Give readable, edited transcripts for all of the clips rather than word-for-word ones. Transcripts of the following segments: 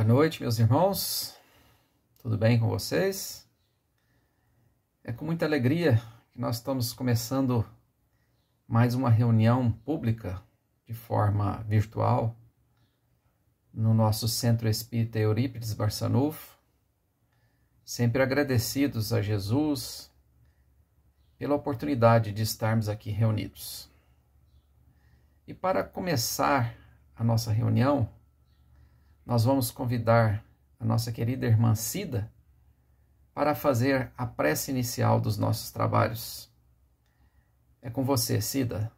noite, meus irmãos. Tudo bem com vocês? É com muita alegria que nós estamos começando mais uma reunião pública de forma virtual no nosso Centro Espírita Eurípides Barçanufo, sempre agradecidos a Jesus pela oportunidade de estarmos aqui reunidos. E para começar a nossa reunião, nós vamos convidar a nossa querida irmã Cida para fazer a prece inicial dos nossos trabalhos. É com você, Cida.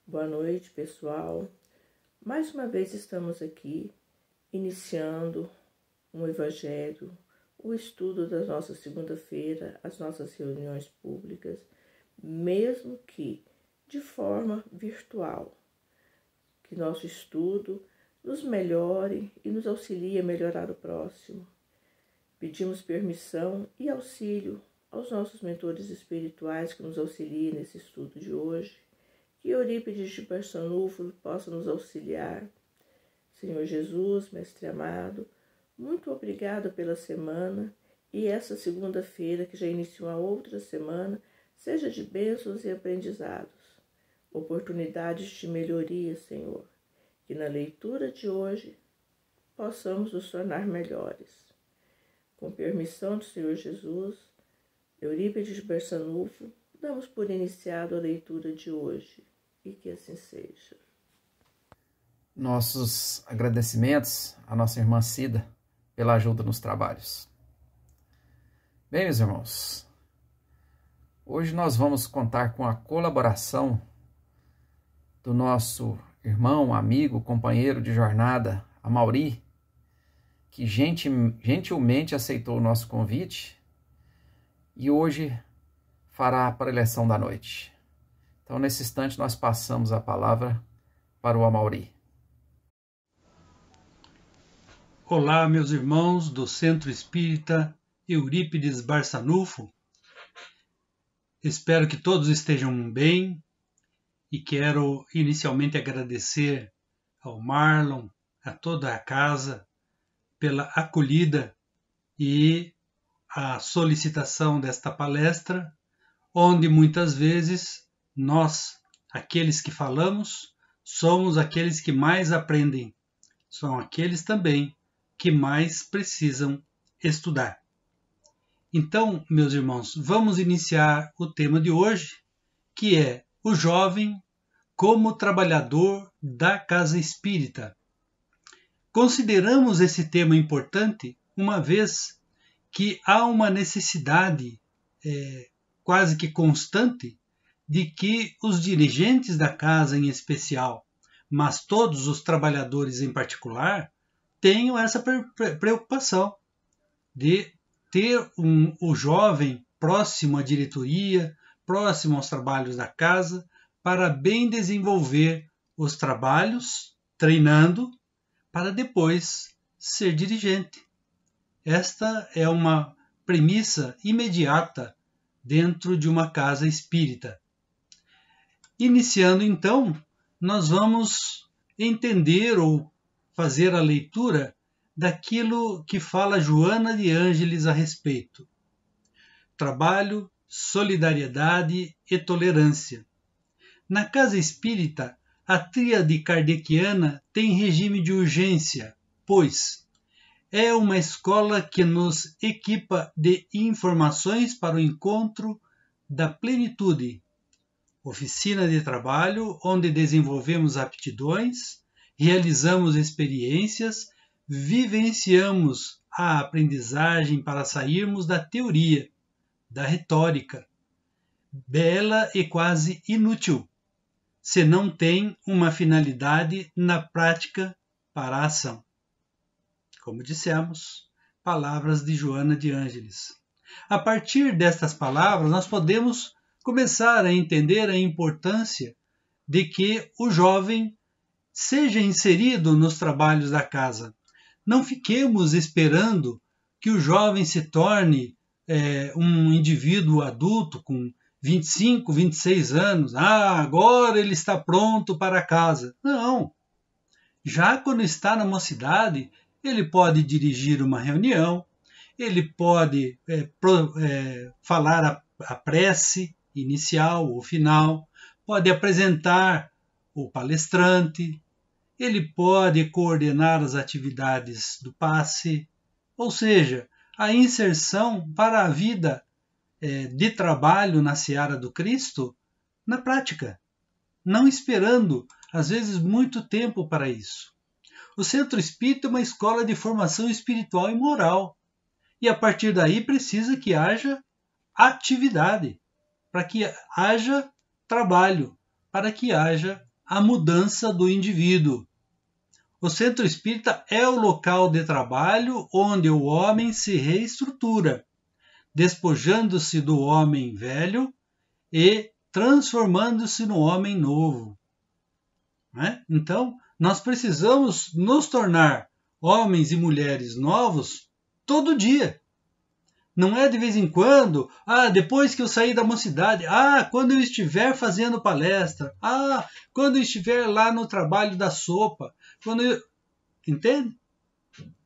Boa noite, pessoal. Mais uma vez estamos aqui, iniciando um evangelho, o estudo da nossa segunda-feira, as nossas reuniões públicas, mesmo que de forma virtual. Que nosso estudo nos melhore e nos auxilie a melhorar o próximo. Pedimos permissão e auxílio aos nossos mentores espirituais que nos auxiliem nesse estudo de hoje. Que Eurípides de Barçanufo possa nos auxiliar. Senhor Jesus, Mestre amado, muito obrigado pela semana e essa segunda-feira, que já iniciou a outra semana, seja de bênçãos e aprendizados, oportunidades de melhoria, Senhor. Que na leitura de hoje possamos nos tornar melhores. Com permissão do Senhor Jesus, Eurípides de Barçanufo, damos por iniciado a leitura de hoje e que assim seja. Nossos agradecimentos à nossa irmã Cida pela ajuda nos trabalhos. Bem, meus irmãos, hoje nós vamos contar com a colaboração do nosso irmão, amigo, companheiro de jornada, Amaury, que gentilmente aceitou o nosso convite e hoje fará a preleção da noite. Então, nesse instante, nós passamos a palavra para o Amaury. Olá, meus irmãos do Centro Espírita Eurípides Barçanufo. Espero que todos estejam bem. E quero inicialmente agradecer ao Marlon, a toda a casa, pela acolhida e a solicitação desta palestra, onde muitas vezes nós, aqueles que falamos, somos aqueles que mais aprendem, são aqueles também que mais precisam estudar. Então, meus irmãos, vamos iniciar o tema de hoje, que é o jovem como trabalhador da casa espírita. Consideramos esse tema importante uma vez que há uma necessidade quase que constante de que os dirigentes da casa em especial, mas todos os trabalhadores em particular, tenham essa preocupação de ter o jovem próximo à diretoria, próximo aos trabalhos da casa, para bem desenvolver os trabalhos, treinando, para depois ser dirigente. Esta é uma premissa imediata dentro de uma casa espírita. Iniciando então, nós vamos entender ou fazer a leitura daquilo que fala Joana de Ângeles a respeito. Trabalho, solidariedade e tolerância. Na casa espírita, a tríade kardeciana tem regime de urgência, pois é uma escola que nos equipa de informações para o encontro da plenitude. Oficina de trabalho, onde desenvolvemos aptidões, realizamos experiências, vivenciamos a aprendizagem para sairmos da teoria, da retórica, bela e quase inútil, se não tem uma finalidade na prática para a ação. Como dissemos, palavras de Joana de Ângeles. A partir destas palavras, nós podemos começar a entender a importância de que o jovem seja inserido nos trabalhos da casa. Não fiquemos esperando que o jovem se torne um indivíduo adulto com 25, 26 anos. Agora ele está pronto para a casa. Não. Já quando está na mocidade, ele pode dirigir uma reunião, ele pode falar a prece inicial ou final, pode apresentar o palestrante, ele pode coordenar as atividades do passe, ou seja, a inserção para a vida de trabalho na seara do Cristo na prática, não esperando, às vezes, muito tempo para isso. O Centro Espírita é uma escola de formação espiritual e moral, e a partir daí precisa que haja atividade, para que haja trabalho, para que haja a mudança do indivíduo. O Centro Espírita é o local de trabalho onde o homem se reestrutura, despojando-se do homem velho e transformando-se no homem novo. Então, nós precisamos nos tornar homens e mulheres novos todo dia. Não é de vez em quando, depois que eu sair da mocidade, quando eu estiver fazendo palestra, quando eu estiver lá no trabalho da sopa, entende?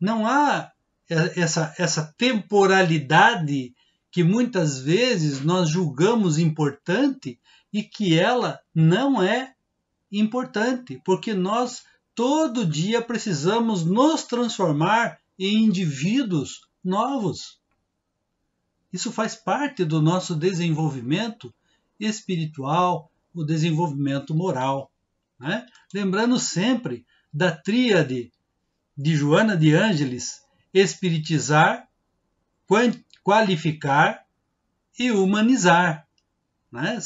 Não há essa temporalidade que muitas vezes nós julgamos importante e que ela não é importante, porque nós todo dia precisamos nos transformar em indivíduos novos. Isso faz parte do nosso desenvolvimento espiritual, o desenvolvimento moral. Né? Lembrando sempre da tríade de Joana de Ângeles: espiritizar, qualificar e humanizar. Né?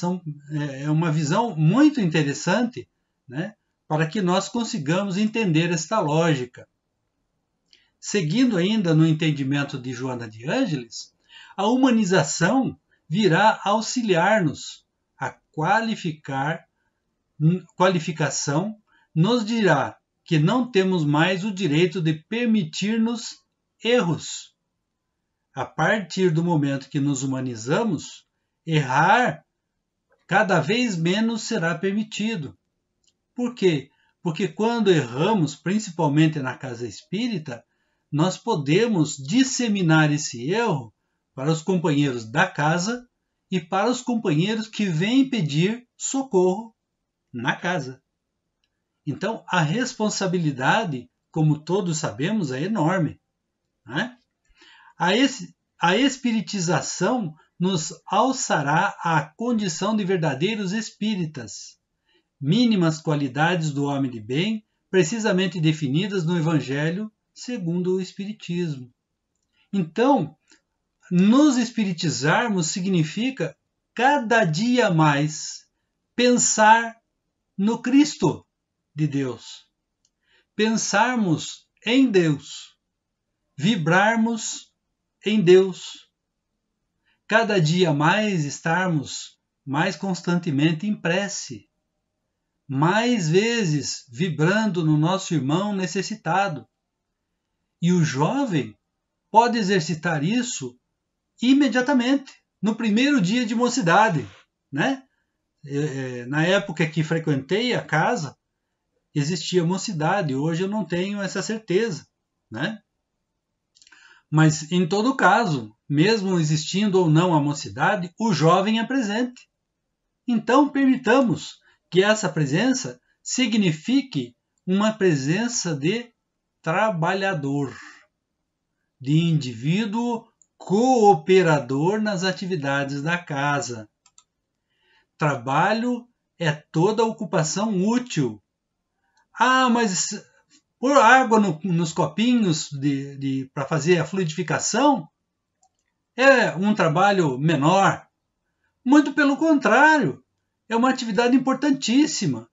É uma visão muito interessante, né? Para que nós consigamos entender esta lógica. Seguindo ainda no entendimento de Joana de Ângeles, a humanização virá auxiliar-nos. A qualificação nos dirá que não temos mais o direito de permitir-nos erros. A partir do momento que nos humanizamos, errar cada vez menos será permitido. Por quê? Porque quando erramos, principalmente na casa espírita, nós podemos disseminar esse erro para os companheiros da casa e para os companheiros que vêm pedir socorro na casa. Então, a responsabilidade, como todos sabemos, é enorme. Né? A espiritização nos alçará à condição de verdadeiros espíritas, mínimas qualidades do homem de bem, precisamente definidas no Evangelho segundo o Espiritismo. Então, nos espiritizarmos significa cada dia mais pensar no Cristo de Deus, pensarmos em Deus, vibrarmos em Deus, cada dia mais estarmos mais constantemente em prece, mais vezes vibrando no nosso irmão necessitado. E o jovem pode exercitar isso imediatamente, no primeiro dia de mocidade. Né? Na época que frequentei a casa, existia mocidade, hoje eu não tenho essa certeza. Né? Mas, em todo caso, mesmo existindo ou não a mocidade, o jovem é presente. Então, permitamos que essa presença signifique uma presença de trabalhador, de indivíduo cooperador nas atividades da casa. Trabalho é toda ocupação útil. Mas pôr água nos copinhos para fazer a fluidificação é um trabalho menor. Muito pelo contrário, é uma atividade importantíssima,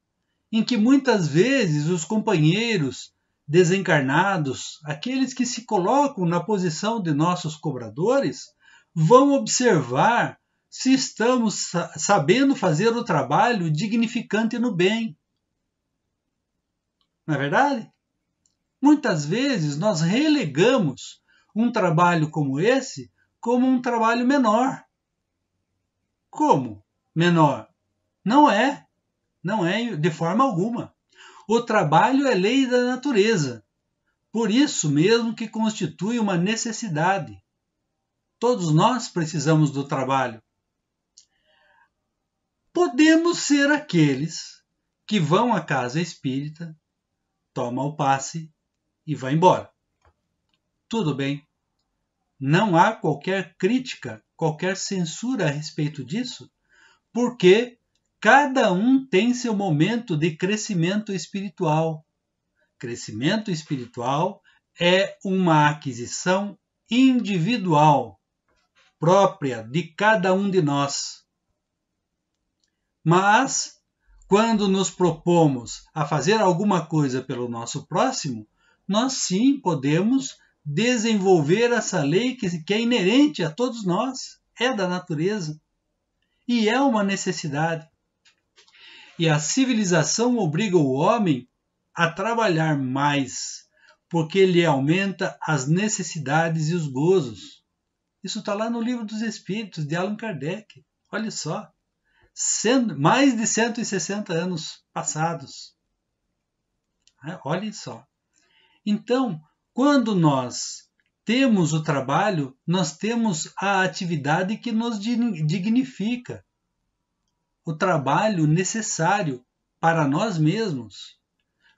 em que muitas vezes os companheiros desencarnados, aqueles que se colocam na posição de nossos cobradores, vão observar se estamos sabendo fazer o trabalho dignificante no bem. Não é verdade? Muitas vezes nós relegamos um trabalho como esse como um trabalho menor. Como menor? Não é de forma alguma. O trabalho é lei da natureza, por isso mesmo que constitui uma necessidade. Todos nós precisamos do trabalho. Podemos ser aqueles que vão à casa espírita, tomam o passe e vão embora. Tudo bem. Não há qualquer crítica, qualquer censura a respeito disso, porque cada um tem seu momento de crescimento espiritual. Crescimento espiritual é uma aquisição individual, própria de cada um de nós. Mas, quando nos propomos a fazer alguma coisa pelo nosso próximo, nós sim podemos desenvolver essa lei que é inerente a todos nós, é da natureza, e é uma necessidade. E a civilização obriga o homem a trabalhar mais, porque ele aumenta as necessidades e os gozos. Isso está lá no Livro dos Espíritos, de Allan Kardec. Olha só, mais de 160 anos passados. Olha só. Então, quando nós temos o trabalho, nós temos a atividade que nos dignifica. O trabalho necessário para nós mesmos.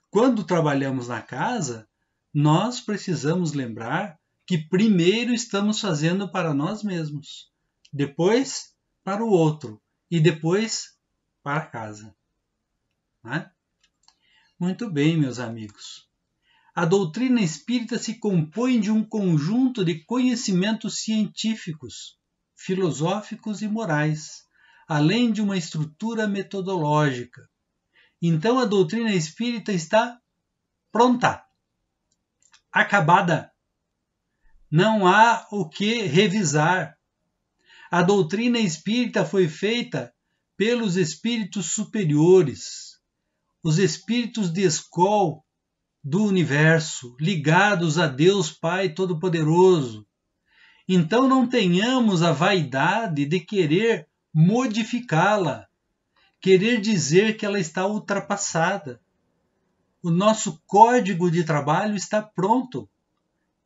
Quando trabalhamos na casa, nós precisamos lembrar que primeiro estamos fazendo para nós mesmos, depois para o outro e depois para casa. Né? Muito bem, meus amigos. A doutrina espírita se compõe de um conjunto de conhecimentos científicos, filosóficos e morais, além de uma estrutura metodológica. Então a doutrina espírita está pronta, acabada. Não há o que revisar. A doutrina espírita foi feita pelos espíritos superiores, os espíritos de escola do universo, ligados a Deus Pai Todo-Poderoso. Então não tenhamos a vaidade de querer modificá-la, querer dizer que ela está ultrapassada. O nosso código de trabalho está pronto.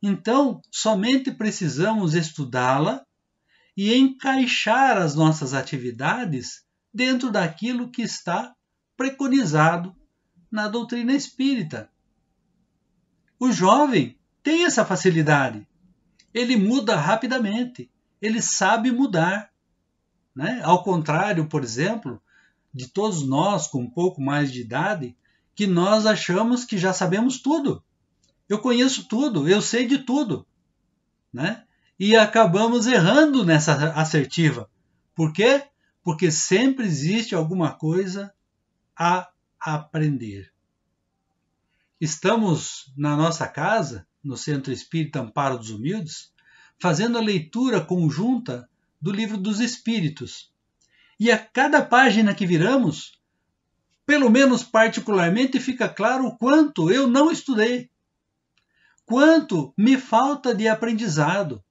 Então, somente precisamos estudá-la e encaixar as nossas atividades dentro daquilo que está preconizado na doutrina espírita. O jovem tem essa facilidade. Ele muda rapidamente. Ele sabe mudar. Né? Ao contrário, por exemplo, de todos nós com um pouco mais de idade, que nós achamos que já sabemos tudo. Eu conheço tudo, eu sei de tudo. Né? E acabamos errando nessa assertiva. Por quê? Porque sempre existe alguma coisa a aprender. Estamos na nossa casa, no Centro Espírita Amparo dos Humildes, fazendo a leitura conjunta do Livro dos Espíritos. E a cada página que viramos, pelo menos particularmente, fica claro o quanto eu não estudei, quanto me falta de aprendizado.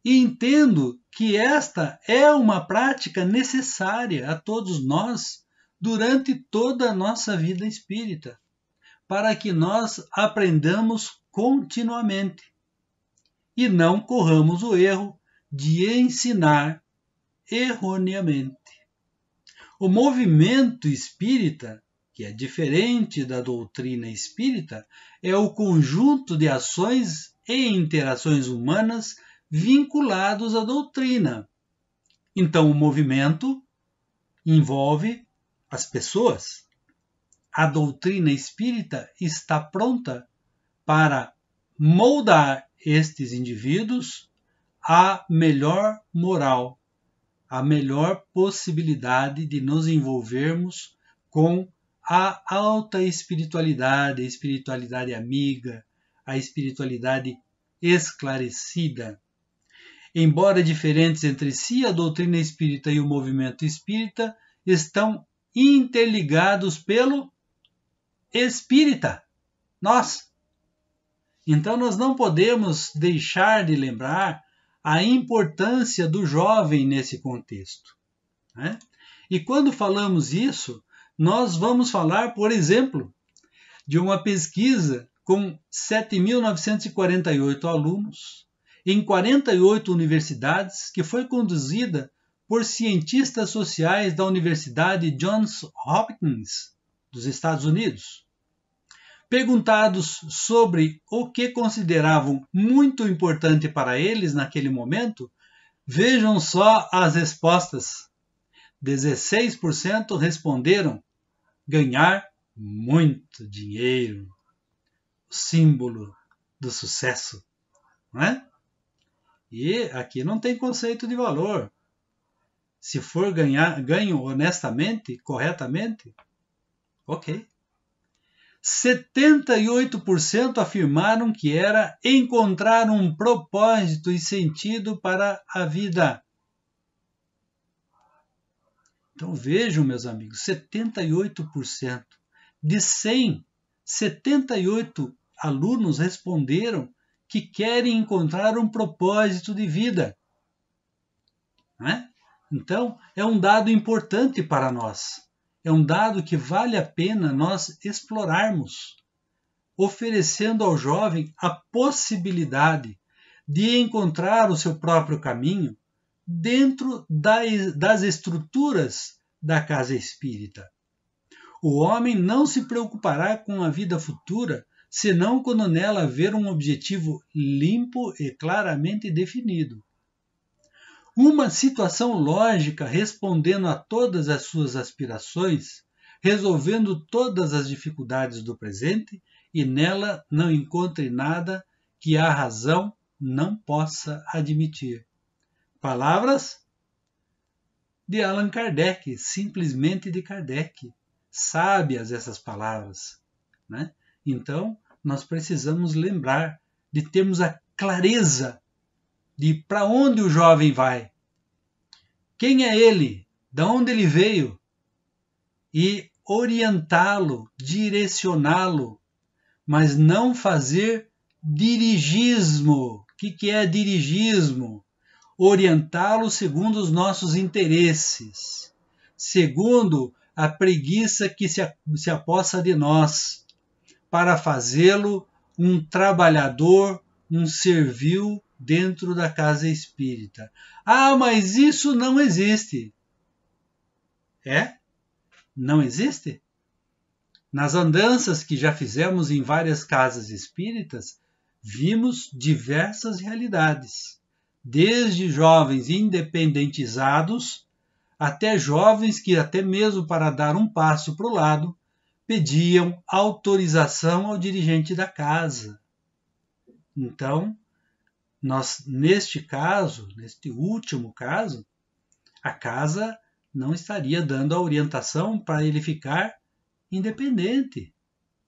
E entendo que esta é uma prática necessária a todos nós durante toda a nossa vida espírita, para que nós aprendamos continuamente e não corramos o erro de ensinar erroneamente. O movimento espírita, que é diferente da doutrina espírita, é o conjunto de ações e interações humanas vinculados à doutrina. Então, o movimento envolve as pessoas. A doutrina espírita está pronta para moldar estes indivíduos à melhor moral, à melhor possibilidade de nos envolvermos com a alta espiritualidade, a espiritualidade amiga, a espiritualidade esclarecida. Embora diferentes entre si, a doutrina espírita e o movimento espírita estão interligados pelo espírita, nós. Então nós não podemos deixar de lembrar a importância do jovem nesse contexto. Né? E quando falamos isso, nós vamos falar, por exemplo, de uma pesquisa com 7.948 alunos em 48 universidades, que foi conduzida por cientistas sociais da Universidade Johns Hopkins, dos Estados Unidos. Perguntados sobre o que consideravam muito importante para eles naquele momento, vejam só as respostas. 16% responderam ganhar muito dinheiro, o símbolo do sucesso, não é? E aqui não tem conceito de valor. Se for ganho honestamente, corretamente, ok. 78% afirmaram que era encontrar um propósito e sentido para a vida. Então vejam, meus amigos, 78%. De 100, 78 alunos responderam que querem encontrar um propósito de vida. Né? Então, é um dado importante para nós. É um dado que vale a pena nós explorarmos, oferecendo ao jovem a possibilidade de encontrar o seu próprio caminho dentro das estruturas da casa espírita. O homem não se preocupará com a vida futura, senão quando nela haver um objetivo limpo e claramente definido. Uma situação lógica respondendo a todas as suas aspirações, resolvendo todas as dificuldades do presente e nela não encontre nada que a razão não possa admitir. Palavras de Allan Kardec, simplesmente de Kardec. Sábias essas palavras, né? Então, nós precisamos lembrar de termos a clareza de para onde o jovem vai, quem é ele, de onde ele veio, e orientá-lo, direcioná-lo, mas não fazer dirigismo. O que é dirigismo? Orientá-lo segundo os nossos interesses, segundo a preguiça que se apossa de nós, para fazê-lo um trabalhador, um servil dentro da casa espírita. Ah, mas isso não existe. É? Não existe? Nas andanças que já fizemos em várias casas espíritas, vimos diversas realidades, desde jovens independentizados até jovens que, até mesmo para dar um passo para o lado, pediam autorização ao dirigente da casa. Então, neste caso, neste último caso, a casa não estaria dando a orientação para ele ficar independente,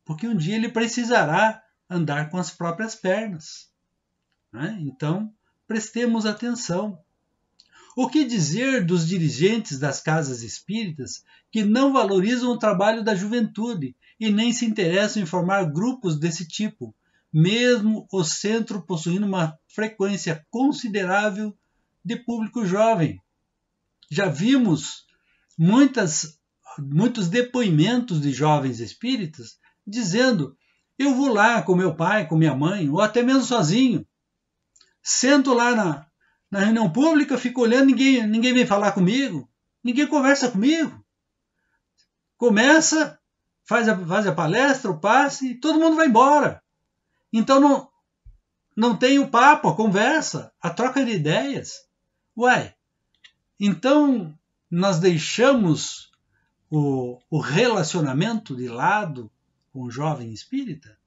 porque um dia ele precisará andar com as próprias pernas. Né? Então, prestemos atenção. O que dizer dos dirigentes das casas espíritas que não valorizam o trabalho da juventude e nem se interessam em formar grupos desse tipo, mesmo o centro possuindo uma frequência considerável de público jovem? Já vimos muitos depoimentos de jovens espíritas dizendo: eu vou lá com meu pai, com minha mãe, ou até mesmo sozinho, sento lá na reunião pública, fico olhando, ninguém vem falar comigo, ninguém conversa comigo. Começa, faz a palestra, o passe, e todo mundo vai embora. Então não tem o papo, a conversa, a troca de ideias. Ué, então nós deixamos o relacionamento de lado com o jovem espírita?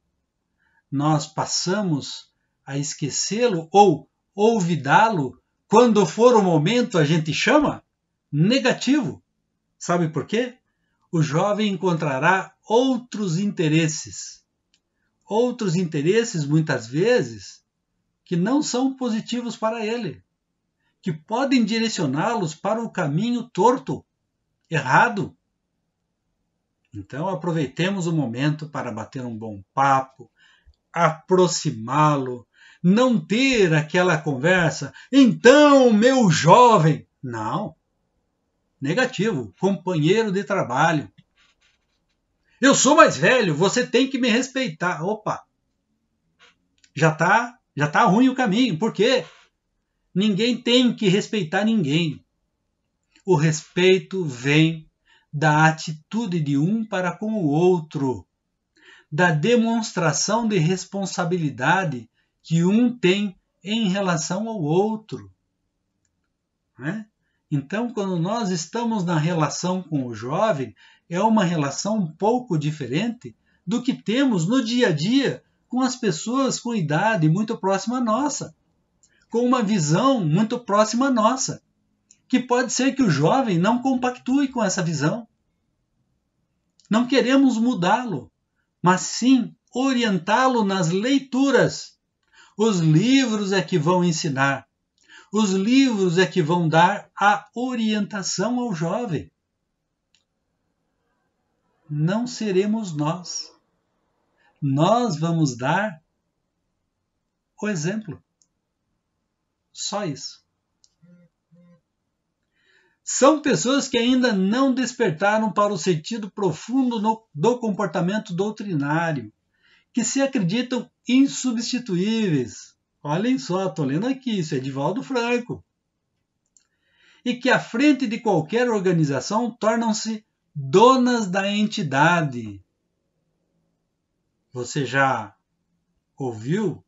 Nós passamos a esquecê-lo ou olvidá-lo quando for o momento a gente chama? Negativo. Sabe por quê? O jovem encontrará outros interesses muitas vezes que não são positivos para ele, que podem direcioná-los para o caminho torto, errado. Então aproveitemos o momento para bater um bom papo, aproximá-lo, não ter aquela conversa, então, meu jovem. Não. Negativo. Companheiro de trabalho. Eu sou mais velho, você tem que me respeitar. Opa! Já tá ruim o caminho. Por quê? Ninguém tem que respeitar ninguém. O respeito vem da atitude de um para com o outro, da demonstração de responsabilidade que um tem em relação ao outro. Né? Então, quando nós estamos na relação com o jovem, é uma relação um pouco diferente do que temos no dia a dia com as pessoas com idade muito próxima à nossa, com uma visão muito próxima à nossa, que pode ser que o jovem não compactue com essa visão. Não queremos mudá-lo, mas sim orientá-lo nas leituras. Os livros é que vão ensinar. Os livros é que vão dar a orientação ao jovem. Não seremos nós. Nós vamos dar o exemplo. Só isso. São pessoas que ainda não despertaram para o sentido profundo do comportamento doutrinário, que se acreditam insubstituíveis. Olhem só, estou lendo aqui, isso é Divaldo Franco. E que à frente de qualquer organização tornam-se donas da entidade. Você já ouviu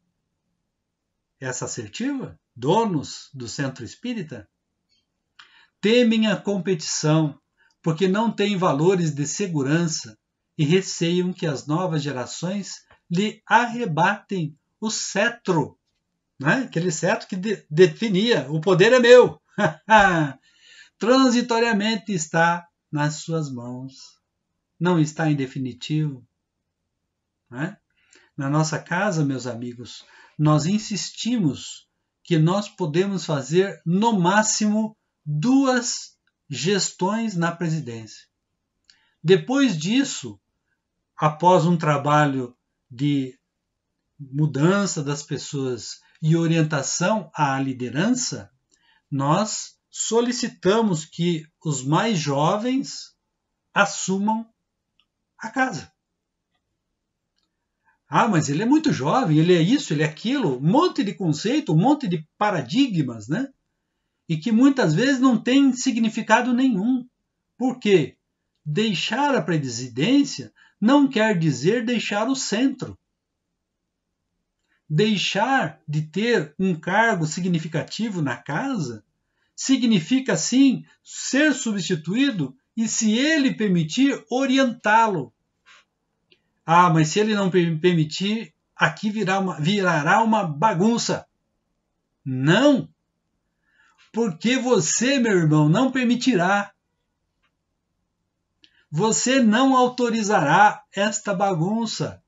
essa assertiva? Donos do centro espírita? Temem a competição, porque não têm valores de segurança e receiam que as novas gerações lhe arrebatem o cetro, né? Aquele cetro que definia, o poder é meu. Transitoriamente está nas suas mãos, não está em definitivo. Né? Na nossa casa, meus amigos, nós insistimos que nós podemos fazer no máximo 2 gestões na presidência. Depois disso, após um trabalho de mudança das pessoas e orientação à liderança, nós solicitamos que os mais jovens assumam a casa. Ah, mas ele é muito jovem, ele é isso, ele é aquilo, um monte de conceito, um monte de paradigmas, né? E que muitas vezes não tem significado nenhum. Por quê? Deixar a presidência não quer dizer deixar o centro. Deixar de ter um cargo significativo na casa significa, sim, ser substituído e, se ele permitir, orientá-lo. Ah, mas se ele não permitir, aqui virará uma bagunça. Não! Porque você, meu irmão, não permitirá. Você não autorizará esta bagunça.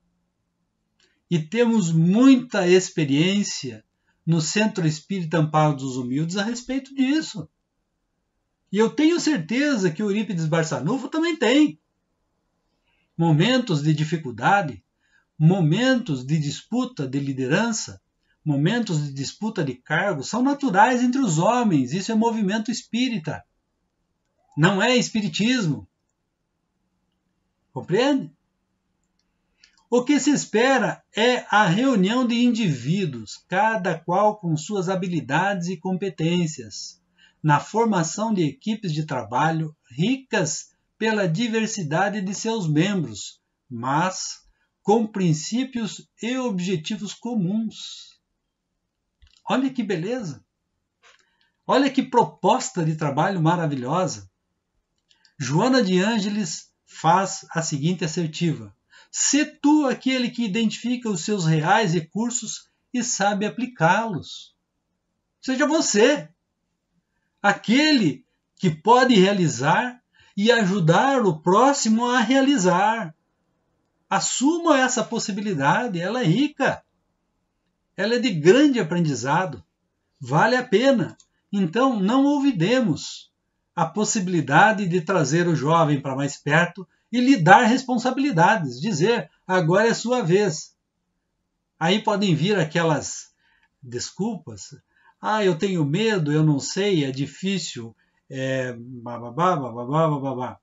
E temos muita experiência no Centro Espírita Amparo dos Humildes a respeito disso. E eu tenho certeza que o Eurípides Barçanufo também tem. Momentos de dificuldade, momentos de disputa de liderança, momentos de disputa de cargos são naturais entre os homens. Isso é movimento espírita. Não é espiritismo. Compreende? O que se espera é a reunião de indivíduos, cada qual com suas habilidades e competências, na formação de equipes de trabalho ricas pela diversidade de seus membros, mas com princípios e objetivos comuns. Olha que beleza! Olha que proposta de trabalho maravilhosa! Joana de Ângeles faz a seguinte assertiva: sê tu aquele que identifica os seus reais recursos e sabe aplicá-los. Seja você aquele que pode realizar e ajudar o próximo a realizar. Assuma essa possibilidade, ela é rica. Ela é de grande aprendizado. Vale a pena. Então, não olvidemos a possibilidade de trazer o jovem para mais perto e lhe dar responsabilidades. Dizer, agora é sua vez. Aí podem vir aquelas desculpas. Ah, eu tenho medo, eu não sei, é difícil, bababá, bababá, bababá.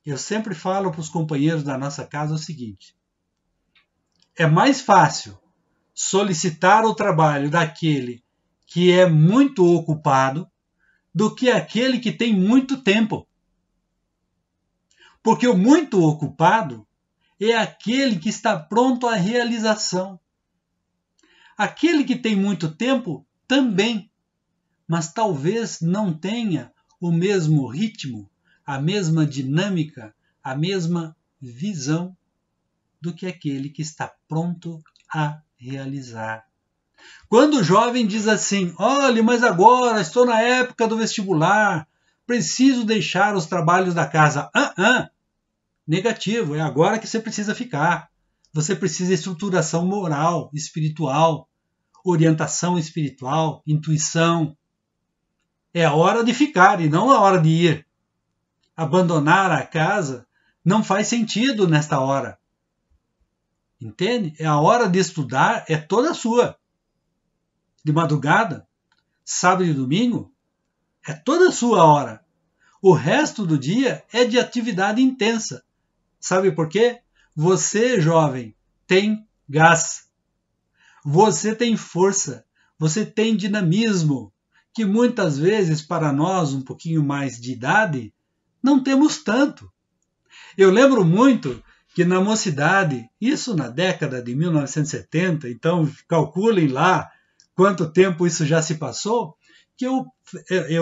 Eu sempre falo para os companheiros da nossa casa o seguinte: é mais fácil solicitar o trabalho daquele que é muito ocupado do que aquele que tem muito tempo. Porque o muito ocupado é aquele que está pronto à realização. Aquele que tem muito tempo também, mas talvez não tenha o mesmo ritmo, a mesma dinâmica, a mesma visão do que aquele que está pronto a realizar. Quando o jovem diz assim: olha, mas agora estou na época do vestibular, preciso deixar os trabalhos da casa. Negativo, é agora que você precisa ficar. Você precisa de estruturação moral, espiritual, orientação espiritual, intuição. É a hora de ficar e não a hora de ir. Abandonar a casa não faz sentido nesta hora. Entende? É a hora de estudar, é toda sua. De madrugada, sábado e domingo, é toda sua hora. O resto do dia é de atividade intensa. Sabe por quê? Você, jovem, tem gás. Você tem força. Você tem dinamismo, que muitas vezes, para nós, um pouquinho mais de idade, não temos tanto. Eu lembro muito que na mocidade, isso na década de 1970, então calculem lá quanto tempo isso já se passou, que eu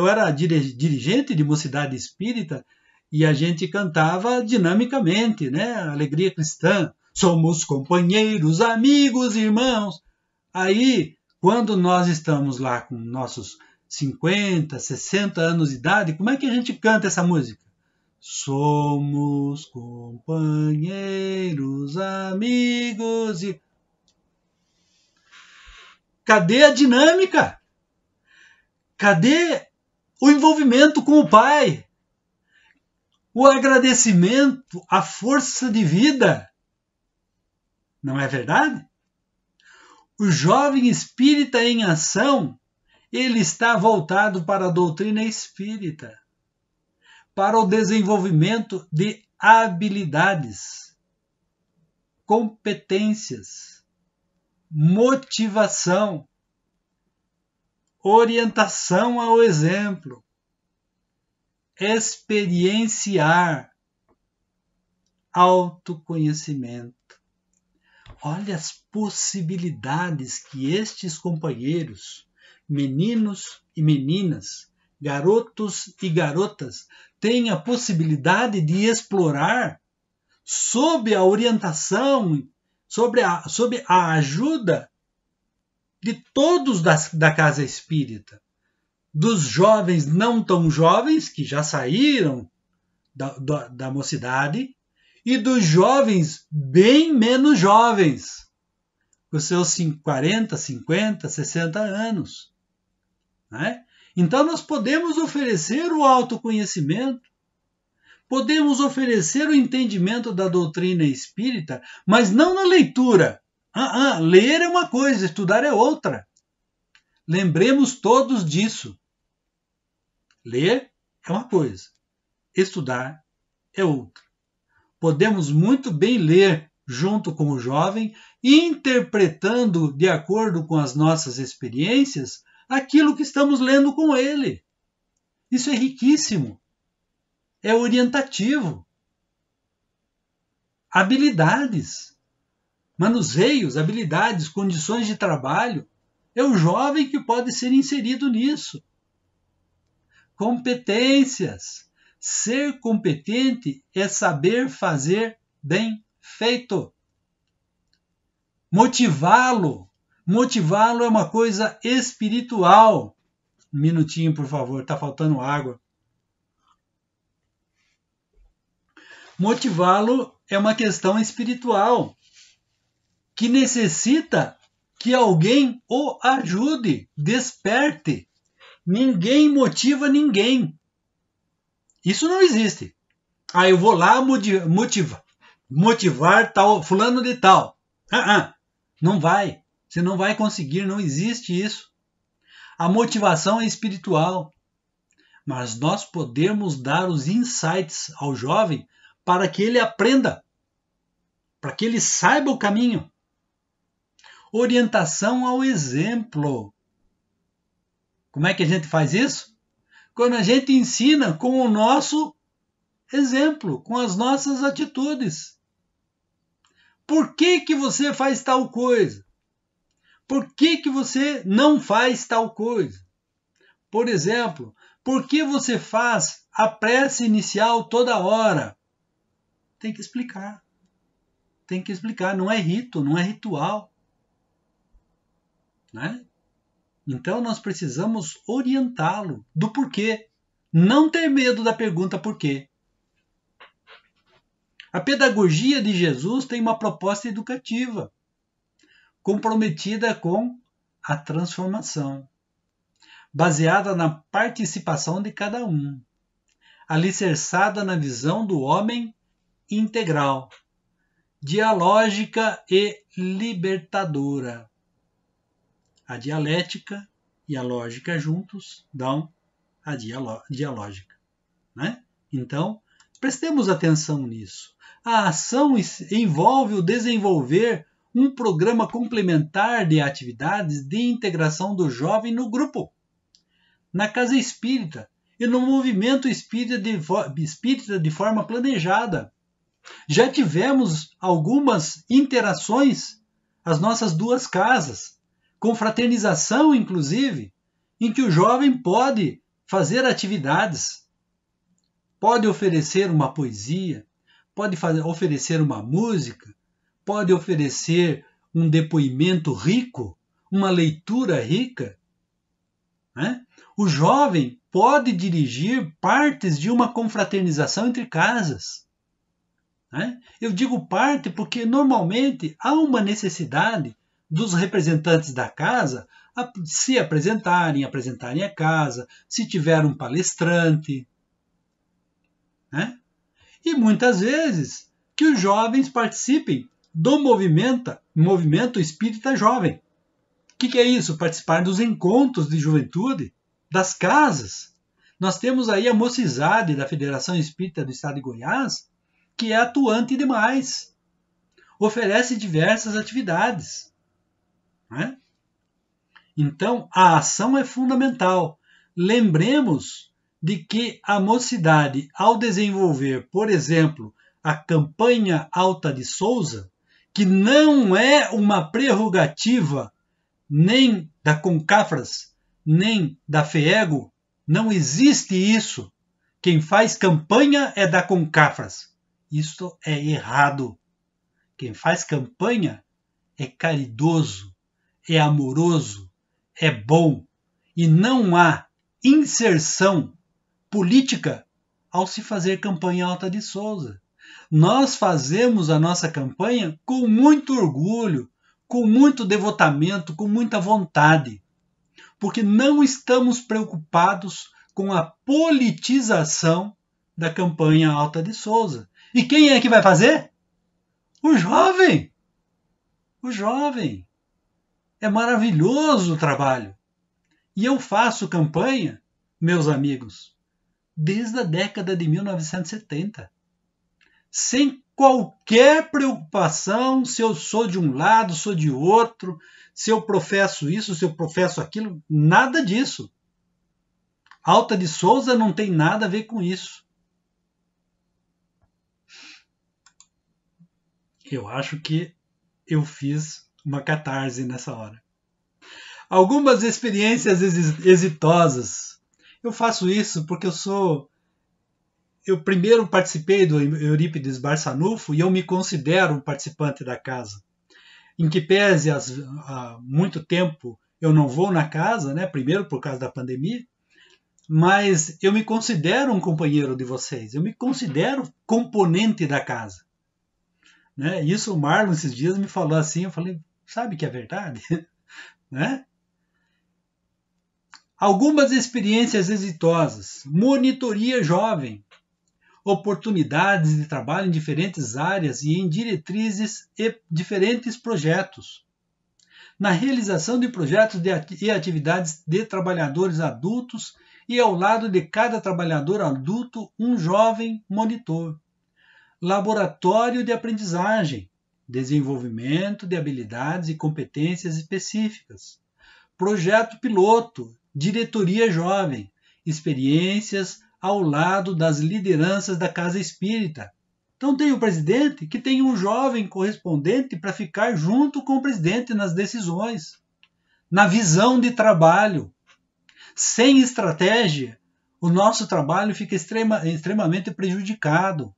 era dirigente de mocidade espírita e a gente cantava dinamicamente, né? Alegria cristã, somos companheiros, amigos, irmãos. Aí, quando nós estamos lá com nossos 50, 60 anos de idade, como é que a gente canta essa música? Somos companheiros, amigos e... Cadê a dinâmica? Cadê o envolvimento com o Pai? O agradecimento, a força de vida? Não é verdade? O jovem espírita em ação, ele está voltado para a doutrina espírita, para o desenvolvimento de habilidades, competências, motivação, orientação ao exemplo, experienciar, autoconhecimento. Olha as possibilidades que estes companheiros, meninos e meninas, garotos e garotas, têm a possibilidade de explorar sob a orientação, sob a ajuda de todos da casa espírita, dos jovens não tão jovens, que já saíram da mocidade, e dos jovens bem menos jovens, com seus 40, 50, 60 anos. Né? Então nós podemos oferecer o autoconhecimento, podemos oferecer o entendimento da doutrina espírita, mas não na leitura. Ler é uma coisa, estudar é outra. Lembremos todos disso. Ler é uma coisa, estudar é outra. Podemos muito bem ler junto com o jovem, interpretando de acordo com as nossas experiências aquilo que estamos lendo com ele. Isso é riquíssimo. É orientativo. Habilidades, manuseios, habilidades, condições de trabalho. É o jovem que pode ser inserido nisso. Competências. Ser competente é saber fazer bem feito. Motivá-lo. Motivá-lo é uma coisa espiritual. Um minutinho, por favor, está faltando água. Motivá-lo é uma questão espiritual que necessita que alguém o ajude, desperte. Ninguém motiva ninguém. Isso não existe. Eu vou lá motivar tal, fulano de tal. Não vai. Você não vai conseguir, não existe isso. A motivação é espiritual. Mas nós podemos dar os insights ao jovem para que ele aprenda, para que ele saiba o caminho. Orientação ao exemplo. Como é que a gente faz isso? Quando a gente ensina com o nosso exemplo, com as nossas atitudes. Por que que você faz tal coisa? Por que que você não faz tal coisa? Por exemplo, por que você faz a prece inicial toda hora? Tem que explicar. Tem que explicar. Não é rito, não é ritual. Né? Então nós precisamos orientá-lo do porquê. Não ter medo da pergunta por quê. A pedagogia de Jesus tem uma proposta educativa, comprometida com a transformação, baseada na participação de cada um, alicerçada na visão do homem integral, dialógica e libertadora. A dialética e a lógica juntos dão a dialógica. Né? Então, prestemos atenção nisso. A ação envolve o desenvolver um programa complementar de atividades de integração do jovem no grupo, na casa espírita e no movimento espírita de forma planejada. Já tivemos algumas interações, as nossas duas casas, com fraternização inclusive, em que o jovem pode fazer atividades, pode oferecer uma poesia, pode oferecer uma música, pode oferecer um depoimento rico, uma leitura rica. Né? O jovem pode dirigir partes de uma confraternização entre casas. Né? Eu digo parte porque normalmente há uma necessidade dos representantes da casa se apresentarem a casa, se tiver um palestrante. Né? E muitas vezes que os jovens participem do movimento espírita jovem. O que é isso? Participar dos encontros de juventude, das casas. Nós temos aí a Mocizade da Federação Espírita do Estado de Goiás, que é atuante demais. Oferece diversas atividades. Né? Então, a ação é fundamental. Lembremos de que a mocidade, ao desenvolver, por exemplo, a campanha Alta de Souza, que não é uma prerrogativa nem da Concafras, nem da FEEGO, não existe isso. Quem faz campanha é da Concafras. Isso é errado. Quem faz campanha é caridoso, é amoroso, é bom. E não há inserção política ao se fazer campanha Alta de Souza. Nós fazemos a nossa campanha com muito orgulho, com muito devotamento, com muita vontade, porque não estamos preocupados com a politização da campanha Alta de Souza. E quem é que vai fazer? O jovem. O jovem. É maravilhoso o trabalho. E eu faço campanha, meus amigos, desde a década de 1970. Sem qualquer preocupação se eu sou de um lado, sou de outro, se eu professo isso, se eu professo aquilo, nada disso. Alta de Souza não tem nada a ver com isso. Eu acho que eu fiz uma catarse nessa hora. Algumas experiências exitosas. Eu faço isso porque eu primeiro participei do Eurípides Barçanufo e eu me considero um participante da casa. Em que pese há muito tempo eu não vou na casa, né? Primeiro por causa da pandemia, mas eu me considero um companheiro de vocês, eu me considero componente da casa. Né? Isso o Marlon esses dias me falou assim, eu falei, sabe que é verdade? Né? Algumas experiências exitosas, monitoria jovem, oportunidades de trabalho em diferentes áreas e em diretrizes e diferentes projetos. Na realização de projetos e atividades de trabalhadores adultos e ao lado de cada trabalhador adulto, um jovem monitor. laboratório de aprendizagem, desenvolvimento de habilidades e competências específicas, projeto piloto, diretoria jovem, experiências ao lado das lideranças da casa espírita. Então tem o presidente que tem um jovem correspondente para ficar junto com o presidente nas decisões, na visão de trabalho. Sem estratégia, o nosso trabalho fica extremamente prejudicado.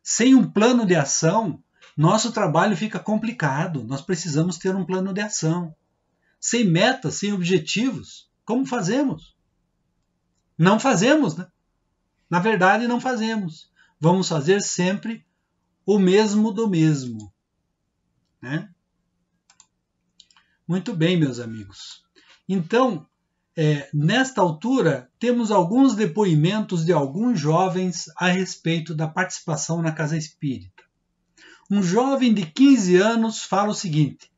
Sem um plano de ação, nosso trabalho fica complicado. Nós precisamos ter um plano de ação. Sem metas, sem objetivos, como fazemos? Não fazemos, né? Na verdade, não fazemos. Vamos fazer sempre o mesmo do mesmo, né? Muito bem, meus amigos. Então, nesta altura, temos alguns depoimentos de alguns jovens a respeito da participação na Casa Espírita. Um jovem de 15 anos fala o seguinte: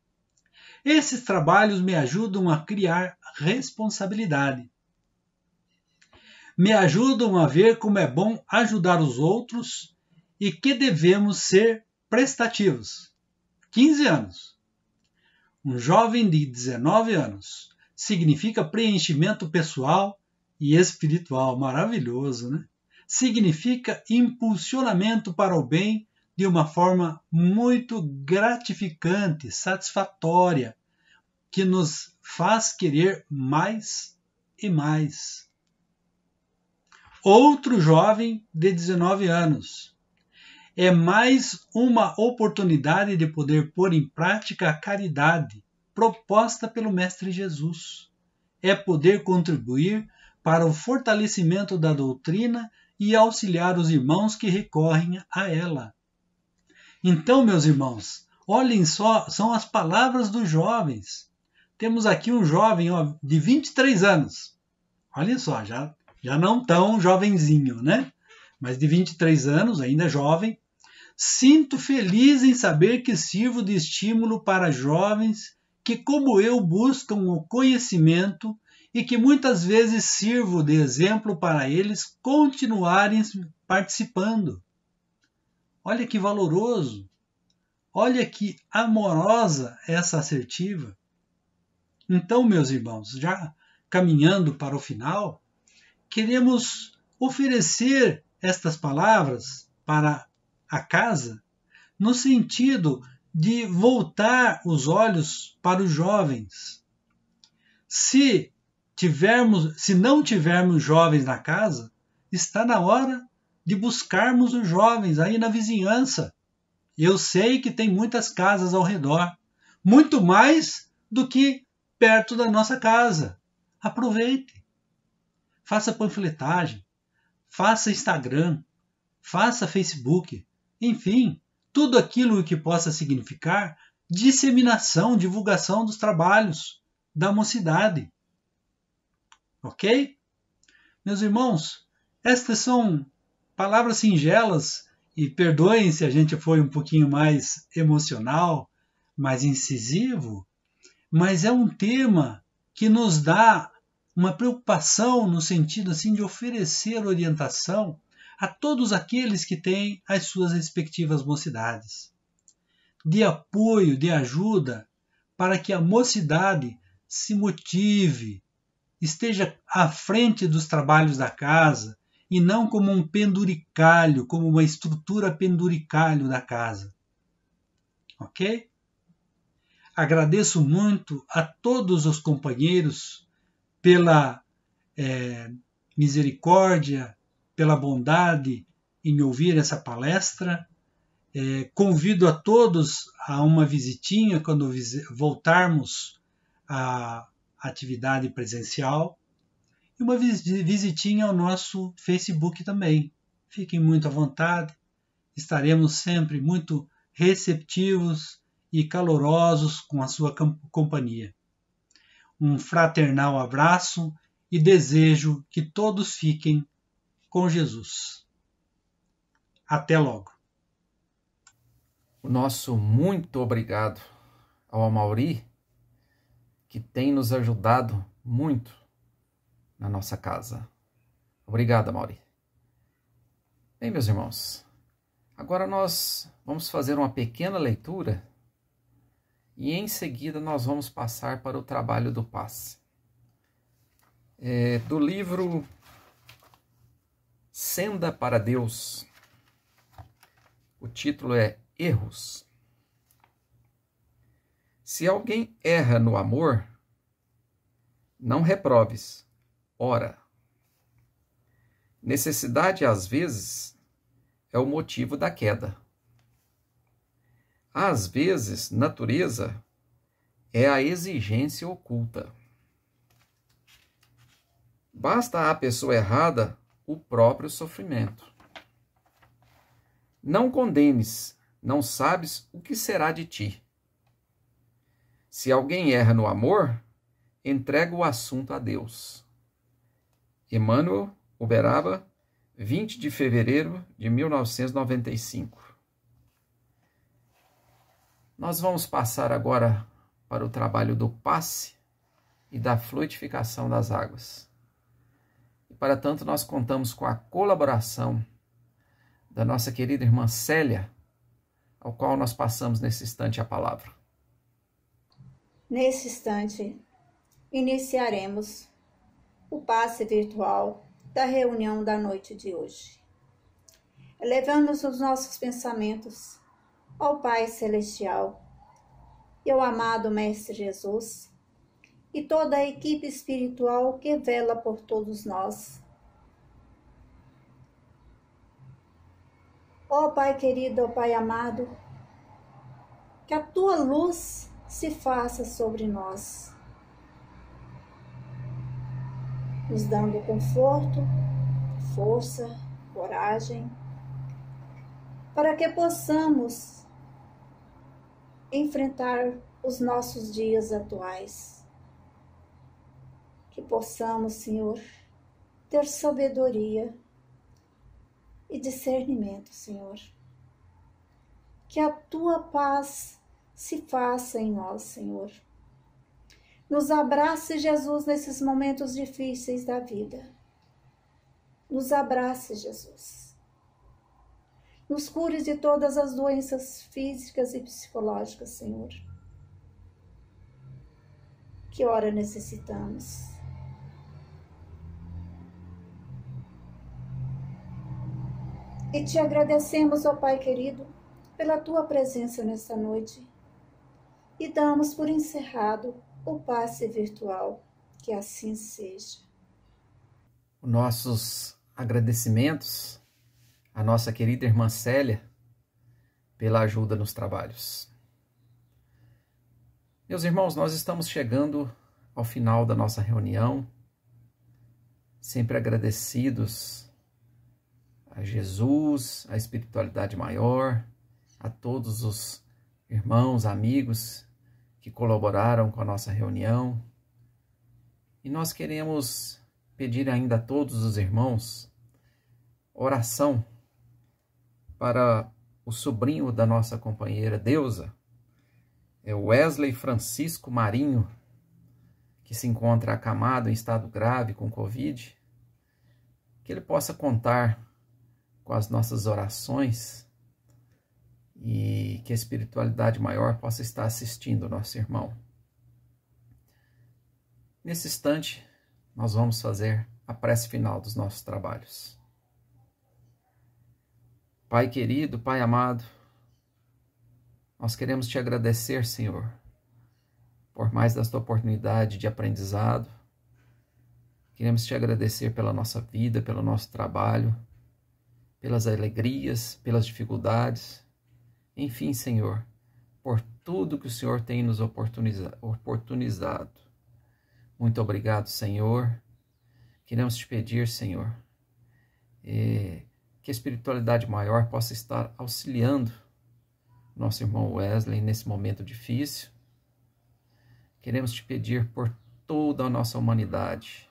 esses trabalhos me ajudam a criar responsabilidade. Me ajudam a ver como é bom ajudar os outros e que devemos ser prestativos. 15 anos. Um jovem de 19 anos. Significa preenchimento pessoal e espiritual. Maravilhoso, né? Significa impulsionamento para o bem de uma forma muito gratificante, satisfatória, que nos faz querer mais e mais. Outro jovem de 19 anos. É mais uma oportunidade de poder pôr em prática a caridade proposta pelo Mestre Jesus. É poder contribuir para o fortalecimento da doutrina e auxiliar os irmãos que recorrem a ela. Então, meus irmãos, olhem só, são as palavras dos jovens. Temos aqui um jovem de 23 anos. Olhem só, já não tão jovenzinho, né? Mas de 23 anos, ainda jovem. Sinto feliz em saber que sirvo de estímulo para jovens que, como eu, buscam o conhecimento e que muitas vezes sirvo de exemplo para eles continuarem participando. Olha que valoroso, olha que amorosa essa assertiva. Então, meus irmãos, já caminhando para o final, queremos oferecer estas palavras para a casa no sentido de voltar os olhos para os jovens. Se não tivermos jovens na casa, está na hora de buscarmos os jovens aí na vizinhança. Eu sei que tem muitas casas ao redor, muito mais do que perto da nossa casa. Aproveite. Faça panfletagem, faça Instagram, faça Facebook, enfim, tudo aquilo que possa significar disseminação, divulgação dos trabalhos da mocidade. Ok? Meus irmãos, estas são palavras singelas e perdoem se a gente foi um pouquinho mais emocional, mais incisivo, mas é um tema que nos dá uma preocupação no sentido assim de oferecer orientação a todos aqueles que têm as suas respectivas mocidades, de apoio, de ajuda, para que a mocidade se motive, esteja à frente dos trabalhos da casa e não como um penduricalho, como uma estrutura penduricalho da casa. Ok? Agradeço muito a todos os companheiros pela misericórdia, pela bondade em ouvir essa palestra. Convido a todos a uma visitinha quando voltarmos à atividade presencial e uma visitinha ao nosso Facebook também. Fiquem muito à vontade, estaremos sempre muito receptivos e calorosos com a sua companhia. Um fraternal abraço e desejo que todos fiquem com Jesus. Até logo. O nosso muito obrigado ao Amaury, que tem nos ajudado muito na nossa casa. Obrigado, Amaury. Bem, meus irmãos, Agora nós vamos fazer uma pequena leitura e em seguida nós vamos passar para o trabalho do passe. Do livro Senda para Deus. O título é Erros. Se alguém erra no amor, não reproves. Ora, necessidade às vezes é o motivo da queda. Às vezes, natureza é a exigência oculta. Basta à pessoa errada o próprio sofrimento. Não condenes, não sabes o que será de ti. Se alguém erra no amor, entrega o assunto a Deus. Emmanuel Uberaba, 20 de fevereiro de 1995. Nós vamos passar agora para o trabalho do passe e da fluidificação das águas. E para tanto nós contamos com a colaboração da nossa querida irmã Célia, ao qual nós passamos nesse instante a palavra. Nesse instante, iniciaremos o passe virtual da reunião da noite de hoje, elevando os nossos pensamentos ao Pai Celestial e ao amado Mestre Jesus e toda a equipe espiritual que vela por todos nós. Ó Pai querido, ó Pai amado, que a Tua luz se faça sobre nós, nos dando conforto, força, coragem, para que possamos enfrentar os nossos dias atuais. Que possamos, Senhor, ter sabedoria e discernimento, Senhor. Que a Tua paz se faça em nós, Senhor. Nos abrace, Jesus, nesses momentos difíceis da vida. Nos abrace, Jesus. Nos cure de todas as doenças físicas e psicológicas, Senhor. Que ora necessitamos. E te agradecemos, ó Pai querido, pela Tua presença nesta noite. E damos por encerrado o passe virtual, que assim seja. Nossos agradecimentos à nossa querida irmã Célia pela ajuda nos trabalhos. Meus irmãos, nós estamos chegando ao final da nossa reunião, sempre agradecidos a Jesus, à espiritualidade maior, a todos os irmãos, amigos que colaboraram com a nossa reunião. E nós queremos pedir ainda a todos os irmãos oração para o sobrinho da nossa companheira Deusa, é o Wesley Francisco Marinho, que se encontra acamado em estado grave com Covid, que ele possa contar com as nossas orações e que a espiritualidade maior possa estar assistindo o nosso irmão. Nesse instante, nós vamos fazer a prece final dos nossos trabalhos. Pai querido, Pai amado, nós queremos te agradecer, Senhor, por mais desta oportunidade de aprendizado. Queremos te agradecer pela nossa vida, pelo nosso trabalho, pelas alegrias, pelas dificuldades. Enfim, Senhor, por tudo que o Senhor tem nos oportunizado. Muito obrigado, Senhor. Queremos te pedir, Senhor, que a espiritualidade maior possa estar auxiliando nosso irmão Wesley nesse momento difícil. Queremos te pedir por toda a nossa humanidade,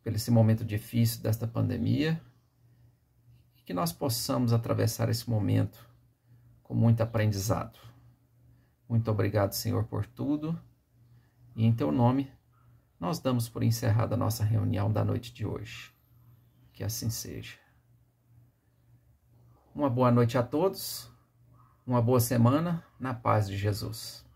por esse momento difícil desta pandemia, e que nós possamos atravessar esse momento com muito aprendizado. Muito obrigado, Senhor, por tudo, e em teu nome nós damos por encerrada a nossa reunião da noite de hoje. Que assim seja. uma boa noite a todos, uma boa semana, na paz de Jesus.